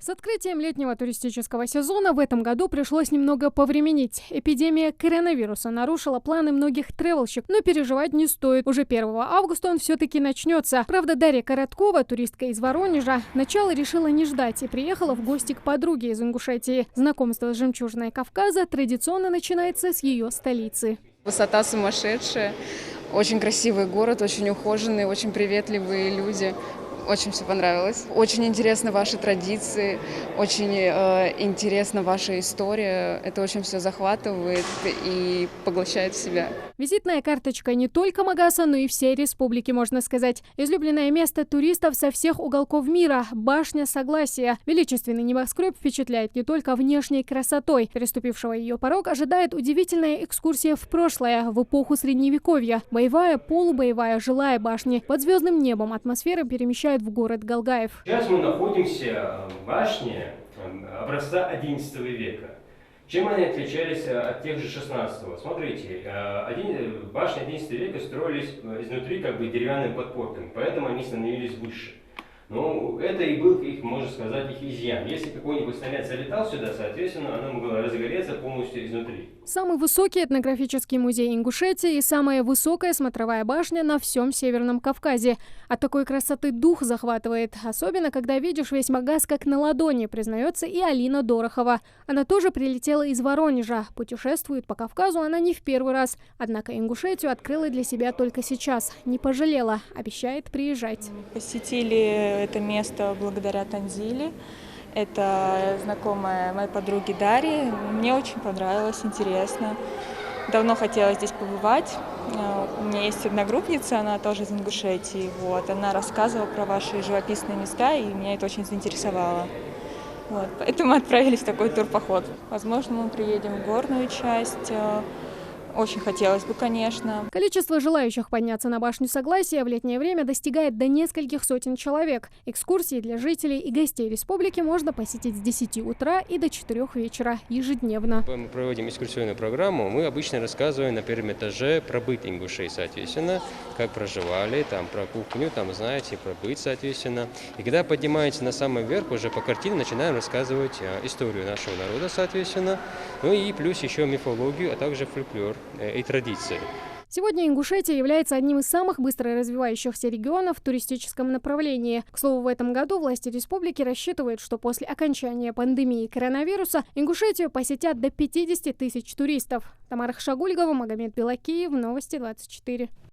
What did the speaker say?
С открытием летнего туристического сезона в этом году пришлось немного повременить. Эпидемия коронавируса нарушила планы многих тревелщиков, но переживать не стоит. Уже 1 августа он все-таки начнется. Правда, Дарья Короткова, туристка из Воронежа, начало решила не ждать и приехала в гости к подруге из Ингушетии. Знакомство с жемчужиной Кавказа традиционно начинается с ее столицы. Высота сумасшедшая, очень красивый город, очень ухоженный, очень приветливые люди. Очень все понравилось. Очень интересны ваши традиции, очень интересна ваша история. Это очень все захватывает и поглощает в себя. Визитная карточка не только Магаса, но и всей республики, можно сказать. Излюбленное место туристов со всех уголков мира – башня Согласия. Величественный небоскреб впечатляет не только внешней красотой. Переступившего ее порог ожидает удивительная экскурсия в прошлое, в эпоху Средневековья. Боевая, полубоевая, жилая башни. Под звездным небом атмосфера перемещает в город Галгаев. Сейчас мы находимся в башне образца XI века. Чем они отличались от тех же 16-го? Смотрите, башни XI века строились изнутри как бы деревянным подпорками, поэтому они становились выше. Но это и был их, можно сказать, их изъян. Если какой-нибудь снаряд залетал сюда, соответственно, она могла разгореться полностью изнутри. Самый высокий этнографический музей Ингушетии и самая высокая смотровая башня на всем Северном Кавказе. От такой красоты дух захватывает, особенно когда видишь весь Магас как на ладони, признается и Алина Дорохова. Она тоже прилетела из Воронежа. Путешествует по Кавказу она не в первый раз. Однако Ингушетию открыла для себя только сейчас. Не пожалела, обещает приезжать. Посетили это место благодаря Танзиле. Это знакомая моей подруги Дарьи. Мне очень понравилось, интересно. Давно хотела здесь побывать. У меня есть одногруппница, она тоже из Ингушетии. Она рассказывала про ваши живописные места, и меня это очень заинтересовало. Поэтому отправились в такой турпоход. Возможно, мы приедем в горную часть. Очень хотелось бы, конечно. Количество желающих подняться на башню Согласия в летнее время достигает до нескольких сотен человек. Экскурсии для жителей и гостей республики можно посетить с 10 утра и до 4 вечера ежедневно. Мы проводим экскурсионную программу. Мы обычно рассказываем на первом этаже про быт ингушей, соответственно, как проживали, там, про кухню, там, знаете, про быт, соответственно. И когда поднимаемся на самый верх, уже по картине начинаем рассказывать историю нашего народа, соответственно. Ну и плюс еще мифологию, а также фольклор и традиции. Сегодня Ингушетия является одним из самых быстро развивающихся регионов в туристическом направлении. К слову, в этом году власти республики рассчитывают, что после окончания пандемии коронавируса Ингушетию посетят до 50 тысяч туристов. Тамара Хшагульгова, Магомед Белакиев, Новости 24.